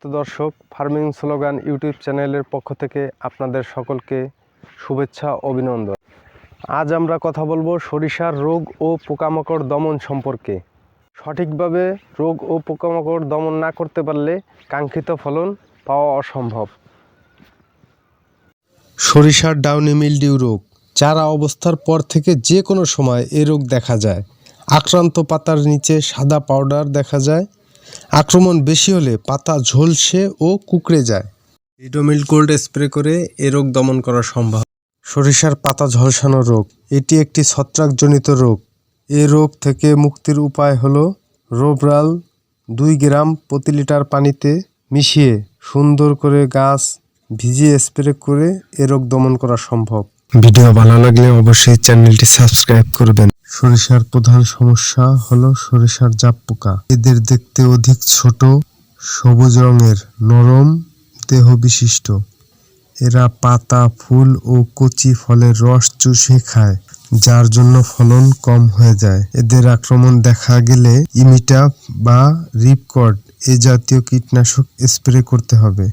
তো দর্শক, farming slogan YouTube চ্যানেলের পক্ষ থেকে আপনাদের সকলকে শুভেচ্ছা অভিনন্দন। আজ আমরা কথা বলবো সরিষার রোগ ও পোকামাকড় দমন সম্পর্কে। সঠিকভাবে রোগ ও পোকামাকড় দমন না করতে পারলে কাঙ্ক্ষিত ফলন পাওয়া অসম্ভব। সরিষার ডাউনি মিলডিউ রোগ চারা অবস্থার পর থেকে যে কোনো সময় এ রোগ দেখা যায়। আক্রান্ত পাতার নিচে সাদা পাউডার দেখা যায়। আক্রমণ বেশি হলে পাতা ঝলসে ও কুঁকড়ে যায়। লিডোমিল গোল্ড স্প্রে করে এ রোগ দমন করা সম্ভব। সরিষার পাতা ঝলসানো রোগ, এটি একটি ছত্রাকজনিত রোগ। এ রোগ থেকে মুক্তির উপায় হলো রোভরাল 2 গ্রাম প্রতি লিটার পানিতে মিশিয়ে সুন্দর করে গাছ ভিজিয়ে স্প্রে করে এ রোগ দমন করা সম্ভব। ভিডিও ভালো লাগলে অবশ্যই চ্যানেলটি সাবস্ক্রাইব করবেন। সরিষার প্রধান সমস্যা হলো সরিষার জাপ পোকা। এদের দেখতে অধিক ছোট, সবুজ রঙের, নরম দেহ বিশিষ্ট। এরা পাতা, ফুল ও কচি ফলের রস চুষে খায়, যার জন্য ফলন কম হয়ে যায়। এদের আক্রমণ দেখা গেলে ইমিটাপ বা রিপকর্ড এ জাতীয় কীটনাশক স্প্রে করতে হবে।